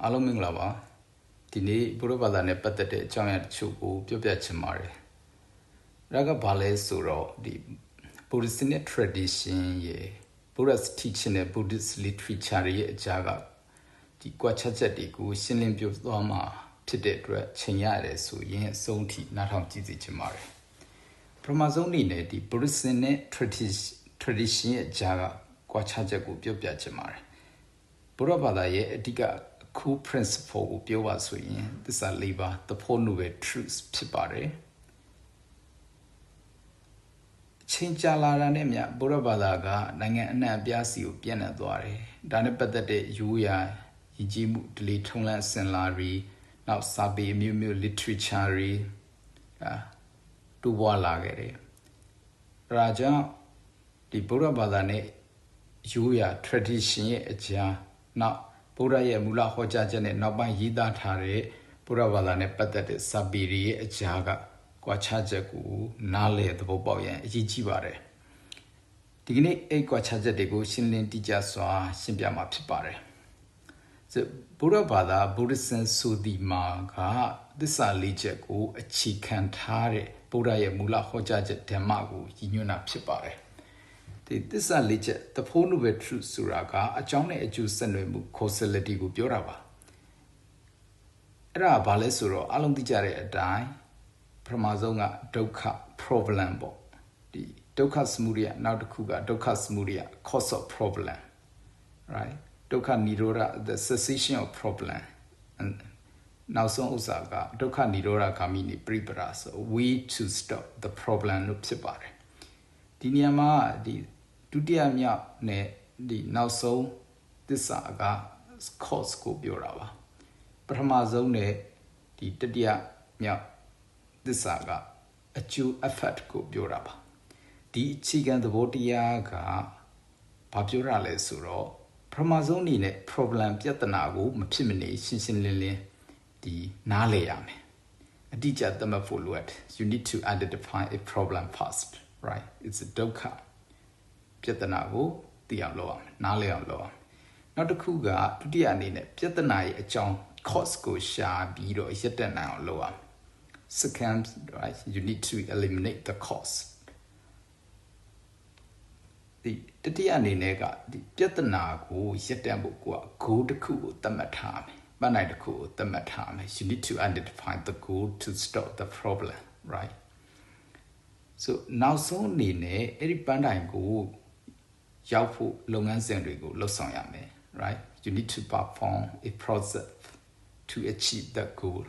အားလုံးမင်္ဂလာပါဒီနေ့ဘုရားဘာသာနဲ့ပတ်သက်တဲ့အကြောင်းအရာတချို့ကိုပြောပြချင်ပါတယ်ဒါကဘာလဲဆိုတော့ဒီ Buddhist tradition ရဲ့ Buddhist teaching နဲ့ Buddhist literature ရဲ့အကြားကဒီကွာခြားချက်တွေကိုရှင်းလင်းပြသွားမှာဖြစ်တဲ့အတွက်ချိန်ရတယ်ဆိုရင်အဆုံးထိနားထောင်ကြည့်စီချင်ပါတယ်ပထမဆုံးအနေနဲ့ဒီ Buddhist နဲ့ tradition ရဲ့အကြားကကွာခြားချက်ကိုပြောပြချင်ပါတယ်ဘုရားဘာသာရဲ့အဓိကCool principle ကိုပြောပါဆိုရင်သစ္စာ၄ပါး the four noble truths ဖြစ်ပါတယ်ချင်းကြလာတာနဲ့မြဘုရားဘာသာကနိုင်ငံအနှံ့အပြားစီကိုပြန့်နှံ့သွားတယ်ဒါနဲ့ပတ်သက်တဲ့ရိုးရာရည်ကြီးမှုဒလီထုံးလန့်စင်လာတွေနောက်စာပေမျိုးမျိုး literature တွေတူပွားလာခဲ့တယ်ဒါကြောင့်ဒီဘုရားဘာသာနဲ့ရိုးရာ tradition ရဲ့အကြားနောက်ဘုရားရဲ့မူလဟောကြားချက်နဲ့နောက်ပိုင်းရေးသားထားတဲ့ဘုရားဘာသာနဲ့ပတ်သက်တဲ့စာပေတွေရဲ့အကြားကကွာခြားချက်ကိုနားလည်သဘောပေါက်ရန်အရေးကြီးပါတယ်ဒီကနေ့အဲ့ကွာခြားချက်တွေကိုရှင်းလင်းတိကျစွာရှင်းပြမှာဖြစ်ပါတယ်ဘုရားဘာသာ Buddhism ဆိုဒီမှာကသစ္စာလေးချက်ကိုအခြေခံထားတဲ့ဘုရားရဲ့မူလဟောကြားချက်ဓမ္မကိုရည်ညွှန်းတာဖြစ်ပါတယ်ဒီသစ္စာလေးချက် the four noble truths ဆိုတာကအကြောင်းနဲ့အကျိုးဆက်နွယ်မှု causality ကိုပြောတာပါအဲ့ဒါဘာလဲဆိုတော့အလုံးသိကြတဲ့အတိုင်းပထမဆုံးကဒုက္ခ problem ပေါ့ဒီဒုက္ခစမှုရိယနောက်တစ်ခုကဒုက္ခစမှုရိယ cause of problem right ဒုက္ခនិရောဓ the cessation of problem and နောက်ဆုံးဥစ္စာကဒုက္ခនិရောဓဂ ामि နိပရိပရာဆို way to stop the problem လို့ဖြစ်ပါတယ်ဒီနေရာမှာဒီဒုတိယမြောက်နဲ့ဒီနောက်ဆုံးသစ္စာက cause ကိုပြောတာပါပထမဆုံးနဲ့ဒီတတိယမြောက်သစ္စာကအကျိုး effect ကိုပြောတာပါဒီအခြေခံသဘောတရားကဘာပြောရလဲဆိုတော့ပထမဆုံးအနေနဲ့ problem ပြဿနာကိုမဖြစ်မနေရှင်းရှင်းလင်းလင်းဒီနားလည်ရမယ်အတိအကျသတ်မှတ်ဖို့လိုအပ် you need to identify a problem first right it's a dukkha ပြဿနာကိုသိအောင်လုပ်အောင်နားလည်အောင်လုပ်အောင်နောက်တစ်ခုကဒုတိယအနေနဲ့ပြဿနာရဲ့အကြောင်း cause ကိုရှာပြီးတော့ရပ်တန့်နိုင်အောင်လုပ်အောင် second right you need to eliminate the cause ဒီတတိယအနေနဲ့ကဒီပြဿနာကိုရပ်တန့်ဖို့ကို goal တစ်ခုကိုသတ်မှတ်ထားမယ်ပန်းနိုင်တစ်ခုကိုသတ်မှတ်ထားမယ် you need to identify the goal to stop the problem right so နောက်ဆုံးအနေနဲ့အဲ့ဒီပန်းတိုင်ကိုရောက်ဖို့လုပ်ငန်းစဉ်တွေကိုလှုပ်ဆောင်ရမယ် right you need to perform a process to achieve that goal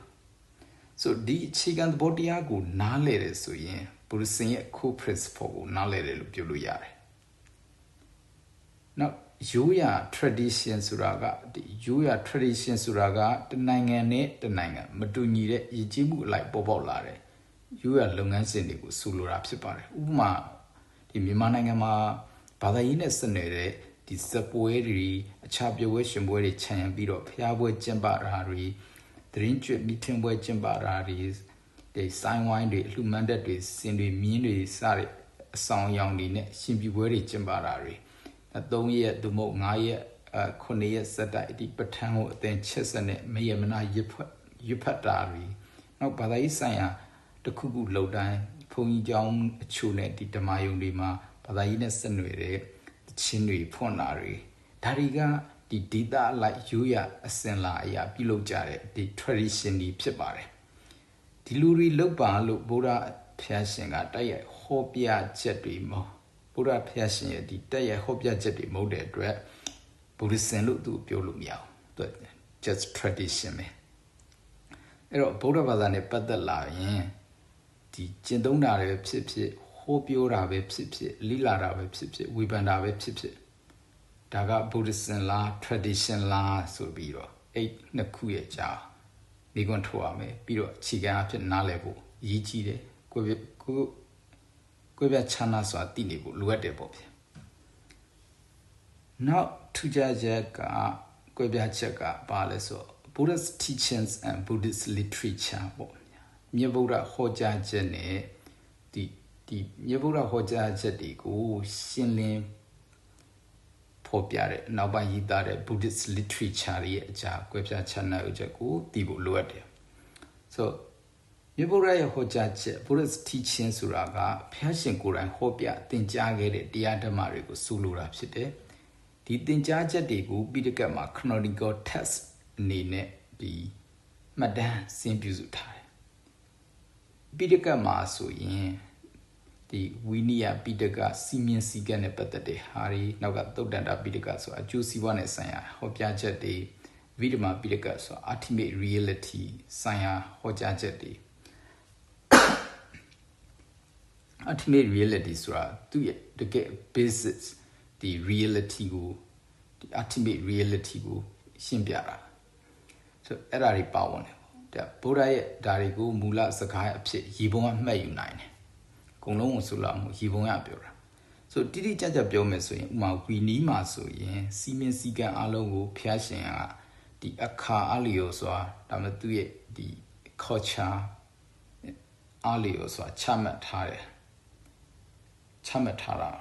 so ဒီအခြေခံသဘောတရားကိုနားလည်တယ်ဆိုရင် Buddhism ရဲ့ core principle ကိုနားလည်တယ်လို့ပြောလို့ရတယ်နောက်ရိုးရာ tradition ဆိုတာကဒီရိုးရာ tradition ဆိုတာကတနိုင်ငံနဲ့တနိုင်ငံမတူညီတဲ့ရည်ကြီးမှုအလိုက်ပေါ်ပေါက်လာတယ်ရိုးရာလုပ်ငန်းစဉ်တွေကိုဆိုလိုတာဖြစ်ပါတယ်ဥပမာဒီမြန်မာနိုင်ငံမှာဘာသာရေးနဲ့ဆက်နွယ်တဲ့ဒီစပွဲတွေအခြားပြပွဲရှင်ပွဲတွေခြံရံပြီးတော့ဖျားပွဲကျင်းပတာတွေသတင်းကျွတ်မီတင်ပွဲကျင်းပတာတွေဒီဆိုင်ဝိုင်းတွေအလှမှန်တက်တွေစင်တွေမြင်းတွေစတဲ့အဆောင်အယောင်တွေနဲ့ရှင်ပြပွဲတွေကျင်းပတာတွေ3ရက်သို့မဟုတ်5ရက်9ရက်စက်တိုက်ဒီပဋ္ဌာန်းကိုအသင်ချက်ဆက်နဲ့မယမနာရွတ်ဖတ်တာတွေနောက်ဘာသာရေးဆိုင်ရာတခုခုလှုပ်တိုင်းဘုန်းကြီးကျောင်းအချို့နဲ့ဒီဓမ္မယုံတွေမှာဘာသာရေးနဲ့ဆက်နွယ်တဲ့ချင်းတွေဖွင့်လာတွေဒါတွေကဒီဒေသအလိုက်ရိုးရာအစဉ်လာအရာပြုလုပ်ကြတဲ့ဒီ tradition တွေဖြစ်ပါတယ်ဒီလူတွေလောက်ပါလို့ဘုရားဖျားရှင်ကတိုက်ရိုက်ဟောပြချက်တွေမဟုတ်ဘုရားဖျားရှင်ရဲ့ဒီတိုက်ရိုက်ဟောပြချက်တွေမဟုတ်တဲ့အတွက် Buddhism လို့သူပြောလို့မရဘူးသူ just tradition ပဲအဲ့တော့ဘုရားဘာသာနဲ့ပတ်သက်လာရင်ဒီကျင့်သုံးတာတွေဖြစ်ဖြစ်ဟောပြောတာပဲဖြစ်ဖြစ်လိလာတာပဲဖြစ်ဖြစ်ဝေဖန်တာပဲဖြစ်ဖြစ်ဒါက Buddhism လား tradition လားဆိုပြီးတော့အဲ့နှစ်ခုရဲ့ကြားမိကွန်းထိုးရမယ်ပြီးတော့အခြေခံအဖြစ်နားလည်ဖို့ရည်ကြီးတယ်ကိုယ်ပြချမ်းသာစွာသိနေဖို့လိုအပ်တယ်ပေါ့ဗျနောက်ထူးခြားချက်ကကိုယ်ပြချက်ကဘာလဲဆို Buddhist teachings and Buddhist literature ပေါ့မြတ်ဗုဒ္ဓဟောကြားချက်နဲ့ဒီမြတ်ဗုဒ္ဓဟောကြားချက်တွေကိုရှင်းလင်း ဖော်ပြတဲ့နောက်ပိုင်းရေးသားတဲ့ Buddhist literature ရဲ့အကြာကွဲပြားခြားနားဥချက်ကိုသိဖို့လိုအပ်တယ် so မြတ်ဗုဒ္ဓရဲ့ဟောကြားချက် Buddhist teaching ဆိုတာကဘုရားရှင်ကိုယ်တိုင်ဟောပြသင်ကြားခဲ့တဲ့တရားဓမ္မတွေကိုဆိုလိုတာဖြစ်တယ်ဒီသင်ကြားချက်တွေကိုပိဋကတ်မှာ canonical text အနေနဲ့ဒီမှတ်တမ်းဆင်းပြုစုထားတယ်ပိဋကတ်မှာဆိုရင်ဒီဝိနည်းပိဋကစီမင်းစည်းကမ်းနဲ့ပတ်သက်တဲ့ဟာတွေနောက်ကသုတ်တန္တပိဋကဆိုအကျိုးစီးပွားနဲ့ဆိုင်ရာဟောပြချက်တွေဝိဓမ္မာပိဋကဆို ultimate reality ဆိုင်ရာဟောကြားချက်တွေ ultimate reality ဆိုတာသူ့ရဲ့တကယ် basis ဒီ reality ကိုဒီ ultimate reality ကိုရှင်းပြတာဆိုအဲ့ဒါတွေပါဝင်တယ်ဗုဒ္ဓရဲ့ဒါတွေကိုမူလစကားအဖြစ်ရေပုံကမှတ်ယူနိုင်တယ်အကုန်လုံးကိုဆိုလာမှုရေပုံရပြောတာဆိုတိတိကျကျပြောမယ်ဆိုရင်ဥမာဝီနီးမှာဆိုရင်စီမင်းစည်းကမ်းအလုံးကိုဖျားရှင်ကဒီအခါအလျော်ဆိုတာဒါမှသူ့ရဲ့ဒီ culture အလျော်ဆိုတာချမှတ်ထားတယ်ချမှတ်ထားတာ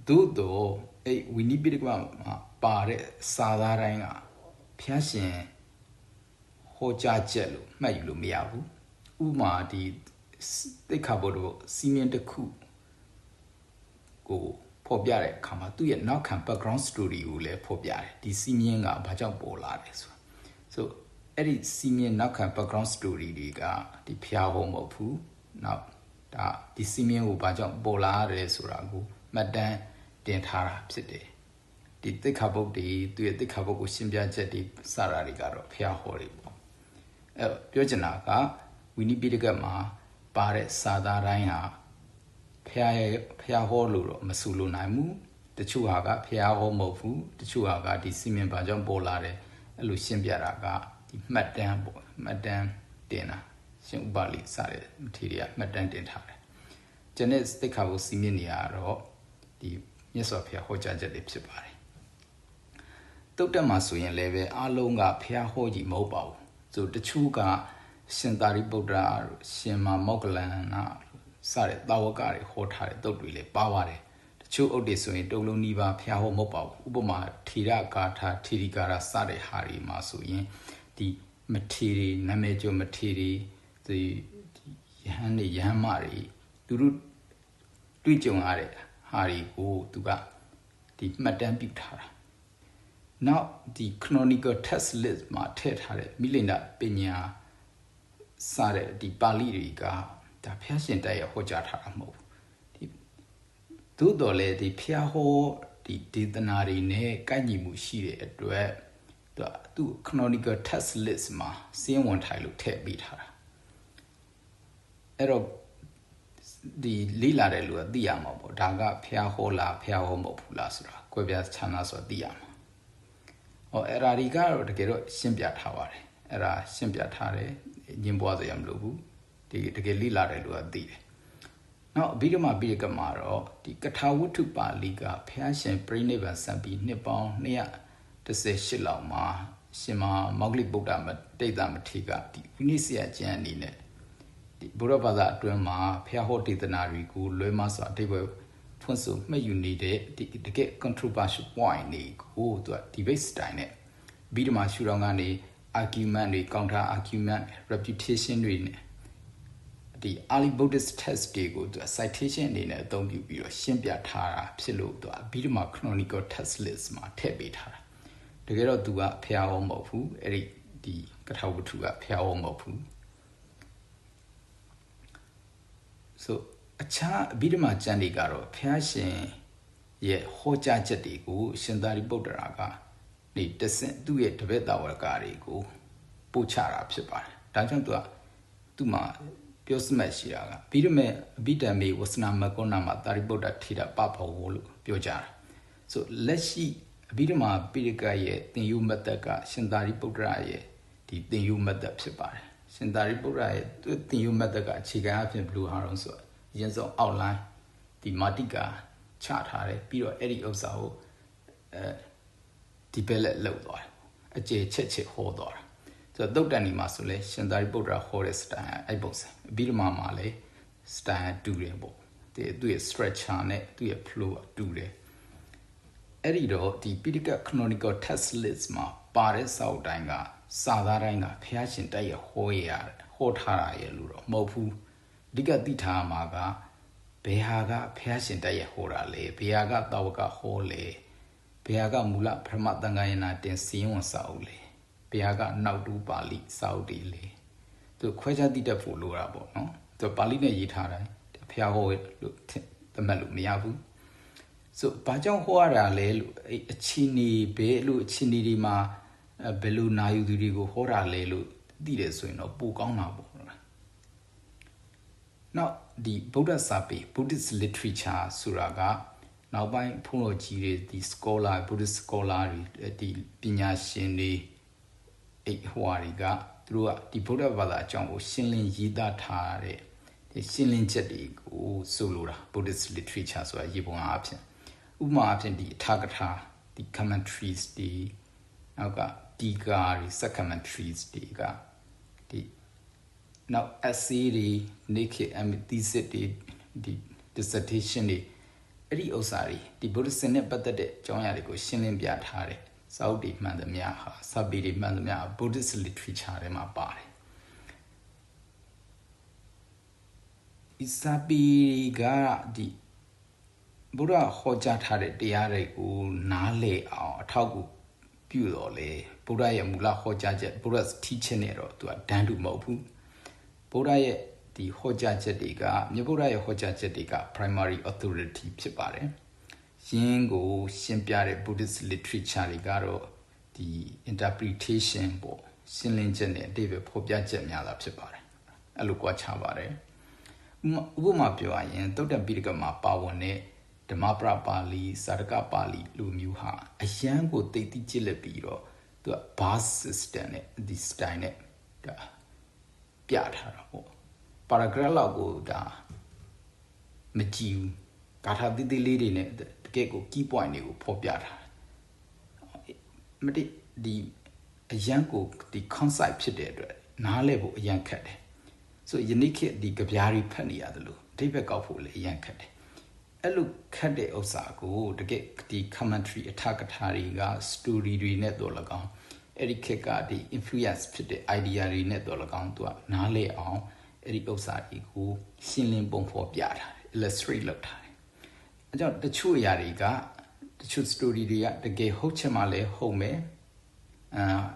သို့တော့အဲ့ဝီနီးပိဋကမှာပါတဲ့စာသားတိုင်းကဖျားရှင်ဟောကြားချက်လို့မှတ်ယူလို့မရဘူးဥမာဒီသိက္ခာပုဒ်တို့စီမင်းတစ်ခုကိုဖော်ပြတဲ့အခါမှာသူ့ရဲ့နောက်ခံ background story ကိုလည်းဖော်ပြတယ်ဒီစီမင်းကဘာကြောင့်ပေါ်လာတယ်ဆိုအဲ့ဒီစီမင်းနောက်ခံ background story တွေကဒီဖျားဟောမဟုတ်ဘူးနောက်ဒါဒီစီမင်းကိုဘာကြောင့်ပေါ်လာရတယ်ဆိုတာကိုမှတ်တမ်းတင်ထားတာဖြစ်တယ်ဒီသိက္ခာပုဒ်တွေသူ့ရဲ့သိက္ခာပုဒ်ကိုရှင်းပြချက်တွေစတာတွေကတော့ဖျားဟောတွေပေါ့အဲ့ပြောချင်တာကဝိနည်းပိဋကမှာပါတဲ့စာသားတိုင်းဟာဖျားဟောလို့တော့မဆိုလိုနိုင်ဘူးတချို့ဟာကဖျားဟောမဟုတ်ဘူးတချို့ဟာကဒီစီမင်းဘာကြောင့်ပေါ်လာတယ်အဲ့လိုရှင်းပြတာကဒီမှတ်တမ်းပေါ့မှတ်တမ်းတင်တာရှင်ဥပါလိစတဲ့မထေရမှတ်တမ်းတင်ထားတယ်ကျန်တဲ့သိက္ခာပုဒ်စီမင်းတွေကတော့ဒီမြတ်စွာဘုရားဟောကြားချက်တွေဖြစ်ပါတယ်တုတ်တက်မှာဆိုရင်လည်းပဲအားလုံးကဖျားဟောကြီးမဟုတ်ပါဘူးဆိုတချို့ကရှင်သာရိပုတ္တရာရှင်မောဂလန်နာစတဲ့တာဝကတွေဟောထားတဲ့တုတ်တွေလည်းပါပါတယ်တချို့အုပ်တွေဆိုရင်တုံလုံးနီးပါးဖျားဟောမဟုတ်ပါဘူးဥပမာထေရဂါထာထေရီဂါရစတဲ့ဟာတွေမှာဆိုရင်ဒီမထေရီနာမည်ကျော်မထေရီဒီယဟန်တွေယဟန်မတွေသူတို့တွေ့ကြုံရတဲ့ဟာတွေကိုသူကဒီမှတ်တမ်းပြုထားတာနောက်ဒီ canonical text list မှာထည့်ထားတဲ့မိလိန္ဒပညာစတဲ့ဒီပါဠိတွေကဒါဖျားရှင်တိုက်ရဟောကြားထားတာမဟုတ်ဘူးဒီသို့တော်လည်းဒီဖျားဟောဒီဒေသနာတွေနဲ့ကိုက်ညီမှုရှိတဲ့အတွက်သူ canonical text list မှာစင်းဝင်ထိုင်လို့ထည့်ပေးထားတာအဲ့တော့ဒီလိလာတဲ့လူကသိရမှာပေါ့ဒါကဖျားဟောလားဖျားဟောမဟုတ်ဘူးလားဆိုတာကွဲပြားခြားနားဆိုတာသိရမှာအဲ့ဒါတွေကတော့တကယ်တော့ရှင်းပြထားပါတယ်အဲ့ဒါရှင်းပြထားတယ်ညင်ပွားစရာမလိုဘူးဒီတကယ်လိလာတဲ့လူကသိတယ်နောက်အဘိဓမ္မာပိဋကမှာတော့ဒီကထာဝတ္ထုပါဠိကဘုရားရှင်ပြိဋိဘံစံပြီးနှစ်ပေါင်း218လောက်မှာရှင်မောဂလိဗုဒ္ဓတိတ်တမထေရကဒီဝိနည်းဆရာကျမ်းအနေနဲ့ဒီဘုရားဘာသာအတွင်းမှာဘုရားဟောဒေသနာတွေကိုလွဲမစွာအတိတ်ပဲဖွင့်ဆိုမှတ်ယူနေတဲ့ဒီတကယ် controversial point တွေကိုသူက debate style နဲ့ဗိဓမာရှုထောင့်ကနေ argument တွေ counter argument refutation တွေနဲ့ဒီ early Buddhist text တွေကိုသူ citation အနေနဲ့အသုံးပြုပြီးတော့ရှင်းပြထားတာဖြစ်လို့သူဗိဓမာ canonical text list မှာထည့်ပေးထားတာတကယ်တော့သူကဖျားဟောမဟုတ်ဘူးအဲ့ဒီကထာဝတ္ထုကဖျားဟောမဟုတ်ဘူး so အခြားအဘိဓမ္မာကျမ်းတွေကတော့ဘုရားရှင်ရဲ့ဟောကြားချက်တွေကိုရှင်သာရိပုတ္တရာကနေတဆင့်သူ့ရဲ့တပည့်တော်ဝါဒတွေကိုပို့ချတာဖြစ်ပါတယ်ဒါကြောင့်သူ့မှာပြောစမှတ်ရှိတာကဗိဓမေအဘိဓမ္မေဝဆနာမကောနာမှာသာရိပုတ္တထေရပပဝလို့ပြောကြတာ so လက်ရှိအဘိဓမ္မာပိဋကရဲ့သင်ယူမတ္တကရှင်သာရိပုတ္တရာရဲ့ဒီသင်ယူမတ္တဖြစ်ပါတယ်ရှင်သာရိပုတ္တရာရဲ့သင်ယူမတ္တကအခြေခံအဖြစ်ဘယ်လိုဟာတော့ဆိုအရင်ဆုံး outline ဒီမာတိကာချထားတယ်ပြီးတော့အဲ့ဒီဥစ္စာကိုdevelop လုပ်သွားတယ်အကျေချက်ဟောသွားတာဆိုတော့သုတ်တန်ဒီမှာဆိုလဲရှင်သာရိပုတ္တရာဟောတဲ့ style အဲ့ပုံစံအဘိဓမ္မာမှာလဲ style တူတယ်ပေါ့သူ့ရဲ့ structure နဲ့သူ့ရဲ့ flow တူတယ် အဲ့ဒီတော့ဒီ Pitaka Canonical Text List မှာပါတဲ့စာအုပ်တိုင်းကစာသားတိုင်းကဖျားရှင်တိုက်ရဟောထားတာရဲ့လို့တော့မဟုတ်ဘူးအဓိကသိထားမှာကဘယ်ဟာကဖျားရှင်တိုက်ရဟောတာလဲဘယ်ဟာကတာဝကဟောလဲဘယ်ဟာကမူလပထမသံဃာယနာတင်စီရင်ဝန်စာအုပ်လဲဘယ်ဟာကနောက်တူပါဠိစာအုပ်တွေလဲသူခွဲခြားသိတတ်ဖို့လိုတာပေါ့နော်သူပါဠိနဲ့ရေးထားတယ်ဖျားဟောလို့သတ်မှတ်လို့မရဘူးဆိုဘာကြောင့်ဟောရတာလဲလို့အချင်းနေဘယ်လိုအချင်းနေဒီမှာဘယ်လိုနာယူသူတွေကိုဟောတာလဲလို့သိတယ်ဆိုရင်တော့ပိုကောင်းတာပေါ့နောက်ဒီဗုဒ္ဓစာပေ Buddhist literature ဆိုတာကနောက်ပိုင်းဖုန်းတော်ကြီးတွေဒီ scholar Buddhist scholar တွေဒီပညာရှင်တွေဟိုဟာတွေကသူတို့ကဒီဗုဒ္ဓဘာသာအကြောင်းကိုရှင်းလင်းရေးသားထားတဲ့ဒီရှင်းလင်းချက်တွေကိုဆိုလိုတာ Buddhist literature ဆိုတာရေပုံအားဖြင့်ဥပမာအဖြစ်ဒီအထာကထာဒီ commentaries တွေနောက်ကဒီကာတွေ commentaries တွေကဒီနောက် essay တွေ naked thesis တွေဒီ dissertation တွေအဲ့ဒီဥစ္စာတွေဒီ Buddhist နဲ့ပတ်သက်တဲ့အကြောင်းအရာတွေကိုရှင်းလင်းပြထားတဲ့စာအုပ်တွေမှန်သမျှဟာစာပေတွေမှန်သမျှ Buddhist literature ထဲမှာပါတယ်ဒီစာပေကဒီဘုရားဟောကြားထားတဲ့တရားတွေကိုနားလည်အောင်အထောက်အကူပြုတော်လေဘုရားရဲ့မူလဟောကြားချက်ဘုရား teaching နဲ့တော့သူကတန်းတူမဟုတ်ဘူးဘုရားရဲ့ဒီဟောကြားချက်တွေကမြတ်ဘုရားရဲ့ဟောကြားချက်တွေက primary authority ဖြစ်ပါတယ်ယင်းကိုရှင်းပြတဲ့ Buddhist literature တွေကတော့ဒီ interpretation ပေါ့ရှင်းလင်းချက်နဲ့အဓိပ္ပာယ်ဖော်ပြချက်များတာဖြစ်ပါတယ်အဲ့လိုကွာခြားပါတယ်ဥပမာပြောရရင်သုတ္တပိဋကမှာပါဝင်တဲ့ဓမ္မပရပါဠိစာရကပါဠိလိုမျိုးဟာအယံကိုသိသိကြည့်လက်ပြီးတော့သူက verse system နဲ့ဒီ style နဲ့ဒါပြထားတာပေါ့ paragraph လောက်ကိုဒါမကြည့်ဘူးဂါထာတိတိလေးတွေနဲ့တကယ့်ကို key point တွေကိုဖော်ပြထားမတိဒီအယံကိုဒီ concept ဖြစ်တဲ့အတွက်နားလည်ဖို့အယံခက်တယ်ဆိုယနေ့ခေတ်ဒီကြပြားတွေဖတ်နေရတယ်လို့အဓိပ္ပာယ်ကောက်ဖို့လည်းအယံခက်တယ်အဲ့လိုခက်တဲ့ဥစ္စာကိုတကယ်ဒီ commentary အထာကထာတွေက story တွေနဲ့တော့လကောင်းအဲ့ဒီခေတ်ကဒီ influence ဖြစ်တဲ့ idea တွေနဲ့တော့လကောင်းသူကနားလည်အောင်အဲ့ဒီဥစ္စာတွေကိုရှင်းလင်းပုံဖော်ပြထားတယ် illustrate လုပ်ထားတယ်အဲကြောင့်တချို့အရာတွေကတချို့ story တွေကတကယ်ဟုတ်ချင်မှလည်းဟုတ်မယ်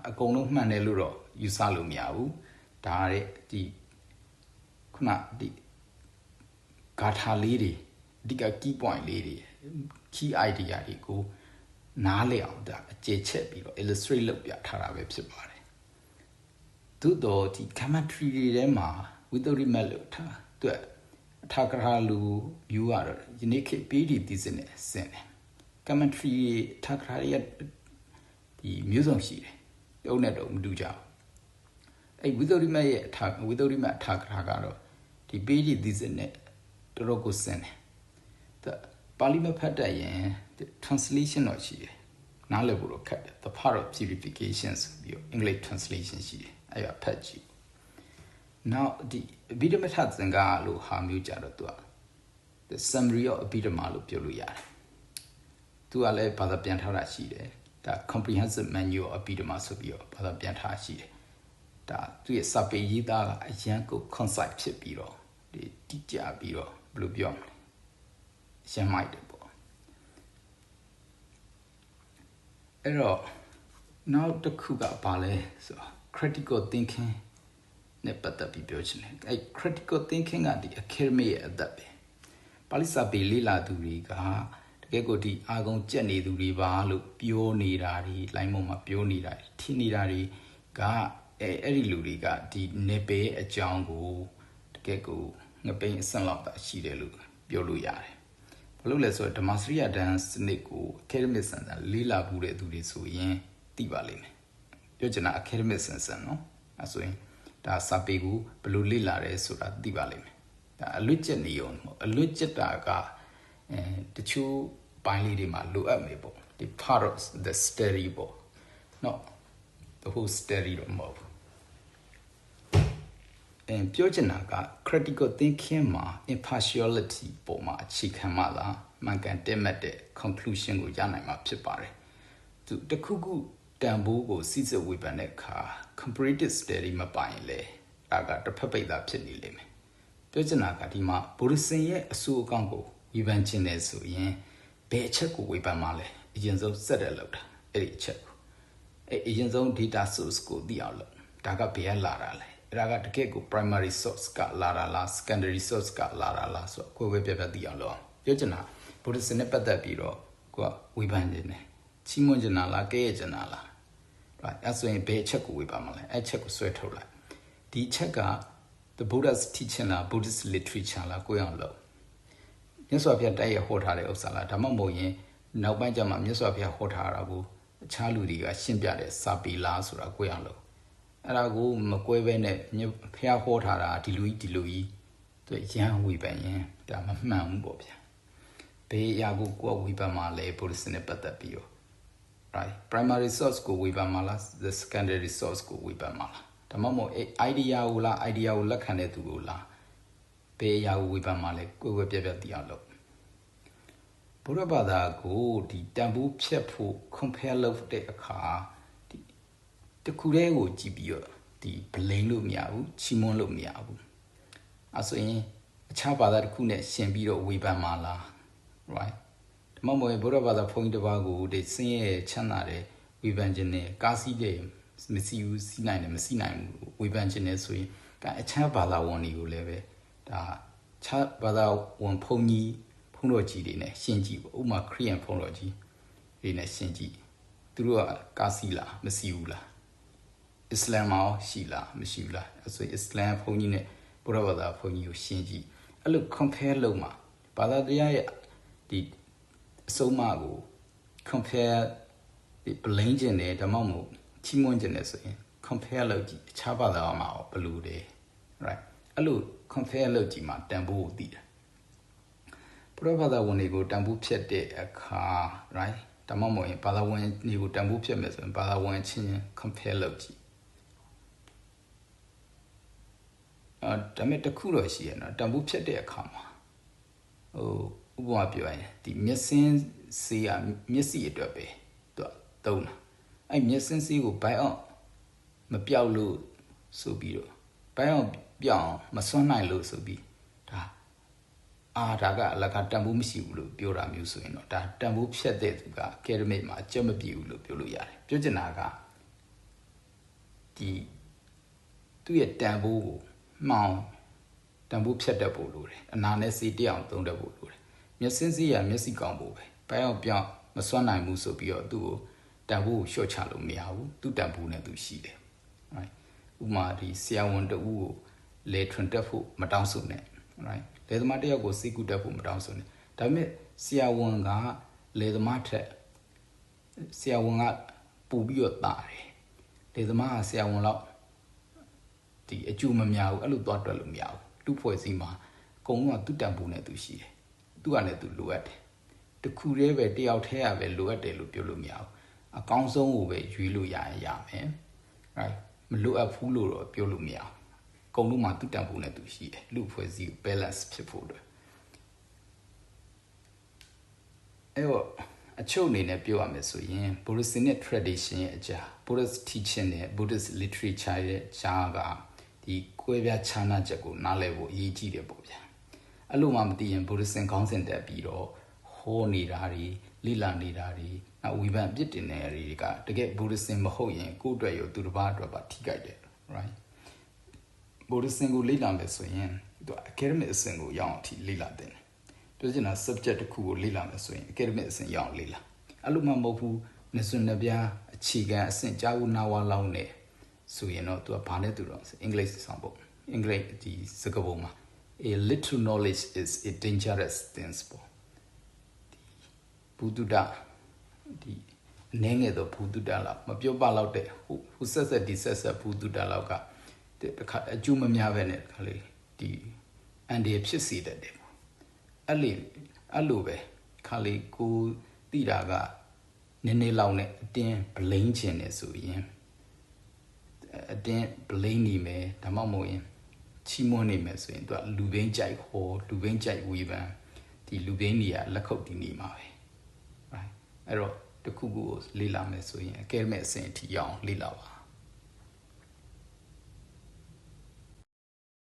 အကုန်လုံးမှန်တယ်လို့တော့ယူဆလို့မရဘူးဒါတဲ့ဒီခုနဒီဂါထာလေးတွေအဓိက key point လေးတွေ key idea တွေကိုနားလည်အောင်ဒါအခြေချက်ပြီးတော့ illustrate လုပ်ပြထားတာပဲဖြစ်ပါတယ်သို့တော့ဒီ commentary တွေထဲမှာဝိသုရိမတ်လို့ထားသူအထာကထာလူ view ကတော့ယနေ့ခေတ် PhD thesis နဲ့ဆင်တယ် commentary အထာကထာရဲ့ဒီမျိုးစုံရှိတယ်တုံးနဲ့တော့မတူကြဘူးအဲ့ဝိသုရိမတ်ရဲ့ဝိသုရိမတ်အထာကထာကတော့ဒီ PhD thesis နဲ့တော်တော်ကိုဆင်တယ်ပါဠိမဖတ်တတ်ရင် translation တော့ရှိတယ်နားလည်ဖို့တော့ခက်တယ် the part of purification ဆိုပြီးတော့ English translation ရှိတယ်အဲ့ဒါဖတ်ကြည့်နောက်ဒီအဘိဓမ္မထသင်္ကာလို့ဟာမျိုးကြတော့သူက the summary of အဘိဓမ္မာလို့ပြောလို့ရတယ်သူကလည်းဘာသာပြန်ထားတာရှိတယ်ဒါ comprehensive manual အဘိဓမ္မာဆိုပြီးတော့ဘာသာပြန်ထားရှိတယ်ဒါသူရဲ့စာပေရေးသားကအရန်ကို concept ဖြစ်ပြီးတော့ဒီတိကျပြီးတော့ဘယ်လိုပြောမလဲရှင်းမိုက်တယ်ပေါ့အဲ့တော့နောက်တစ်ခုကဘာလဲဆိုတော့ critical thinking နဲ့ပတ်သက်ပြီးပြောချင်တယ်အဲ့ critical thinking ကဒီ academic ရဲ့အသက်ပဲပါဠိစာပေလေ့လာသူတွေကတကယ်ကိုဒီအာဂုံကြက်နေသူတွေပါလို့ပြောနေတာတွေ line ပေါ်မှာပြောနေတာတွေထင်နေတာတွေကအဲ့ဒီလူတွေကဒီနေပေအကြောင်းကိုတကယ်ကိုငပိန်အဆင့်လောက်တာရှိတယ်လို့ပြောလို့ရတယ်ဘာလို့လဲဆိုတော့ဓမ္မစရိယဒန်စနစ်ကို academic ဆန်ဆန်လေးလာဘူးတဲ့သူတွေဆိုရင်သိပါလိမ့်မယ်ပြောချင်တာ academic ဆန်ဆန်နော်အဲဆိုရင်ဒါစာပေကိုဘယ်လိုလေ့လာရဲဆိုတာသိပါလိမ့်မယ်ဒါအလွတ်ကျက်နေအောင်အလွတ်ကျက်တာကတချို့ပိုင်းလေးတွေမှာလိုအပ်မယ်ပေါ့ဒီ part of the study ပေါ့ not the whole study တော့မဟုတ်ဘူးပြောချင်တာက critical thinking မှာ impartiality ပုံမှာအခြေခံမှလား မှန်ကန်တက်မှတ်တဲ့ conclusion ကိုရနိုင်မှာဖြစ်ပါတယ်သူတခုခုတန်ဖိုးကိုစစ်စစ်ဝေဖန်တဲ့အခါ comparative study မပိုင်လေဒါကတစ်ဖက်ပိတ်သားဖြစ်နေလိမ့်မယ်ပြောချင်တာကဒီမှာဘူရစင်ရဲ့အဆိုးအကောင့်ကိုဝေဖန်ခြင်းနဲ့ဆိုရင်ဘယ်အချက်ကိုဝေဖန်မှာလဲအရင်ဆုံးစက်တယ်လောက်တာအဲ့ဒီအချက်ကိုအရင်ဆုံး data source ကိုသိအောင်လုပ်ဒါကဘယ်ကလာတာလဲအဲ့ဒါကတကယ့်ကို primary source ကလာတာလား secondary source ကလာတာလားဆိုတော့ကိုယ်ပဲပြသိအောင်လုပ်အောင်ပြောချင်တာဘူရစင်နဲ့ပတ်သက်ပြီးတော့ကိုကဝေဖန်ခြင်းနဲ့ချီးမွမ်းခြင်းလားကဲ့ရဲ့ခြင်းလားအဲ့ဆိုရင်ဘယ်အချက်ကိုဝေဖန်မှာလဲအဲ့ချက်ကိုဆွဲထုတ်လိုက်ဒီချက်က the Buddha's teaching လား Buddhist literature လားကိုရအောင်လုပ်မြတ်စွာဘုရားတိုက်ရဟောထားတဲ့ဥစ္စာလားဒါမှမဟုတ်ရင်နောက်ပိုင်းကျမှမြတ်စွာဘုရားဟောထားတာကိုအခြားလူတွေကရှင်းပြတဲ့စာပေလားဆိုတာကိုရအောင်လုပ်အဲ့ဒါကိုမကွဲဘဲနဲ့ဘုရားဟောထားတာဒီလိုကြီးသူရန်ဝေဖန်ရင်ဒါမမှန်ဘူးပေါ့ဗျာဘေးအရာကိုကိုယ်ဝေဖန်မှာလဲ Buddhist နဲ့ပတ်သက်ပြီးတော့ right primary source ကိုဝေဖန်မှာလား the secondary source ကိုဝေဖန်မှာလားဒါမှမဟုတ် idea ကိုလား idea ကိုလက်ခံတဲ့သူကိုလားဘယ်အရာကိုဝေဖန်မှာလဲကိုယ်ပြသိအောင်လုပ်ဘုရားဘာသာကိုဒီတန်ဖိုးဖြတ်ဖို့ compare လုပ်တဲ့အခါဒီတခုတည်းကိုကြည့်ပြီးတော့ဒီ blame လို့မရဘူးချီးမွမ်းလို့မရဘူးအဲဆိုရင်အခြားဘာသာတစ်ခုနဲ့ရှင်ပြီးတော့ဝေဖန်မှာလား right ဒါမှမဟုတ်ဘုရားဘာသာဘုန်းကြီးတစ်ပါးကိုဒီစင်းရဲ့ချမ်းသာတဲ့ဝေဖန်ခြင်းနဲ့ကားစီးတဲ့မစီဘူးစီးနိုင်တယ်မစီးနိုင်ဘူးဝေဖန်ခြင်းနဲ့ဆိုရင်အခြားဘာသာဝင်တွေကိုလည်းပဲဒါခြားဘာသာဝင်ဘုန်းတော်ကြီးတွေနဲ့ရှင်းကြည့်ပေါ့ဥပမာခရိယန်ဘုန်းတော်ကြီးတွေနဲ့ရှင်းကြည့်သူတို့ကကားစီးလားမစီးဘူးလားအစ္စလာမ်မှာရှိလားမရှိဘူးလားအဲဆိုအစ္စလာမ်ဘုန်းကြီးနဲ့ဘုရားဘာသာဘုန်းကြီးကိုရှင်းကြည့်အဲ့လို compare လုပ်မှာဘာသာတရားရဲ့ဒီအဆုံးအမကို compare ဒီ blame ခြင်းနဲ့ဓမ္မမို့ချီးမွမ်းခြင်းနဲ့ဆိုရင် compare လုပ်ကြည့်အခြားဘာသာမှာဘယ်လိုလဲ right အဲ့လို compare လုပ်ကြည့်မှာတန်ဖိုးကိုသိတယ်ဘုရားဘာသာဝင်တွေကိုတန်ဖိုးဖြတ်တဲ့အခါ right ဓမ္မမို့ရင်ဘာသာဝင်တွေကိုတန်ဖိုးဖြတ်မယ်ဆိုရင်ဘာသာဝင်ချင်း compare လုပ်ကြည့်ဒါမဲ့တစ်ခုတော့ရှိရနော်တန်ဖိုးဖြတ်တဲ့အခါမှာဥပမာပြောရင်ဒီမျက်စင်းစေးကမျက်စိအတွက်ပဲသူသုံးတာအဲ့မျက်စင်းစေးကိုဘိုင်အောင်မပြောက်လို့ဆိုပြီးတော့ဘိုင်အောင်ပြောင်းမစွန့်နိုင်လို့ဆိုပြီးဒါကအလကားတန်ဖိုးမရှိဘူးလို့ပြောတာမျိုးဆိုရင်တော့ဒါတန်ဖိုးဖြတ်တဲ့သူက academic မှာအကျက်မပြေဘူးလို့ပြောလို့ရတယ်ပြောချင်တာကဒီသူ့ရဲ့တန်ဖိုးကိုမှောင်တန်ဖိုးဖြတ်တတ်ဖို့လိုတယ်အနာနဲ့စေးတအောင်သုံးတတ်ဖို့လိုတယ်မျက်စင်းစေးရမျက်စိကောင်းဖို့ပဲဘိုင်အောင်ပြောင်းမစွန့်နိုင်ဘူးဆိုပြီးတော့သူ့ကိုတန်ဖိုးကိုလျှော့ချလို့မရဘူးသူ့တန်ဖိုးနဲ့သူရှိတယ် right ဥမာဒီဆရာဝန်တဦးကိုလေထွန်တက်ဖို့မတောင်းဆိုနဲ့ right လေသမားတယောက်ကိုစိတ်ကူတက်ဖို့မတောင်းဆိုနဲ့ဒါပေမဲ့ဆရာဝန်ကလေသမားထက်ဆရာဝန်ကပူပြီးတော့တာတယ်လေသမားကဆရာဝန်လောက်ဒီအကျိုးမများဘူးအဲ့လိုသွားတွက်လို့မရဘူးလူဖွဲ့စည်းမှာအကုန်လုံးကသူ့တန်ဖိုးနဲ့သူရှိတယ်သူကလည်းသူလိုအပ်တယ်တခုတည်းပဲတယောက်တည်းကပဲလိုအပ်တယ်လို့ပြောလို့မရဘူးအကောင်းဆုံးကိုပဲရွေးလို့ရရင်ရမယ် right မလိုအပ်ဘူးလို့တော့ပြောလို့မရဘူးအကုန်လုံးမှာသူ့တန်ဖိုးနဲ့သူရှိတယ်လူဖွဲ့စည်း balance ဖြစ်ဖို့အတွက်အဲ့တော့အချုပ်အနေနဲ့ပြောရမယ်ဆိုရင် Buddhist နဲ့ tradition ရဲ့အကြား Buddhist teaching နဲ့ Buddhist literature ရဲ့ကြားကဒီကွဲပြားခြားနားချက်ကိုနားလည်ဖို့အရေးကြီးတယ်ပေါ့ဗျာအဲ့လိုမှမသိရင် Buddhist ခေါင်းစဉ်တက်ပြီးတော့ဟောနေတာတွေလိလနေတာတွေနောက်ဝိပန်ပြစ်တင်နေတာတွေကတကယ် Buddhist မဟုတ်ရင်ကိုယ့်အတွက်ရောသူတစ်ပါးအတွက်ပါထိခိုက်တယ် right Buddhist ကိုလေ့လာမယ်ဆိုရင်သူ academic အဆင့်ကိုရောက်အောင်ထိလေ့လာတယ်ပြောချင်တာ subject တစ်ခုကိုလေ့လာမယ်ဆိုရင် academic အဆင့်ရောက်အောင်လေ့လာအဲ့လိုမှမဟုတ်ဘူးနှစ်စွန်းနှစ်ပြားအခြေခံအဆင့်ကြားဦးနာဝါလောင်းနေဆိုရင်တော့သူကဘာနဲ့တူတော့အင်္ဂလိပ်ဆောင်ပေါ့အင်္ဂလိပ်ဒီစကားပုံမှာ a little knowledge is a dangerous thing ပေါ့ဘုဒ္ဓဒီအနေငယ်တော့ဘုဒ္ဓလောက်မပြောပါလောက်တဲ့ဟိုဆက်ဒီဆက်ဘုဒ္ဓလောက်ကတခါအကျိုးမများပဲနဲ့ခါလေးဒီအန်ဒီဖြစ်စေတတ်တယ်ပေါ့အဲ့လိုပဲခါလေးကိုတိတာကနည်းနည်းလောက်နဲ့အတင်း blame ခြင်းနေဆိုရင်အတင်း blame နေမယ်ဒါမှမဟုတ်ရင်ချီးမွမ်းနေမယ်ဆိုရင်သူကလူဘင်းကြိုက်ဟောလူဘင်းကြိုက်ဝေဖန်ဒ ဒီလူပြင်းတွေကလက်ခုပ်တီးနေမှာပဲ right အဲ့တော့တစ်ခုခုကိုလေ့လာမယ်ဆိုရင်အကဲမဲ့အဆင့်အထိရအောင်လေ့လာပါ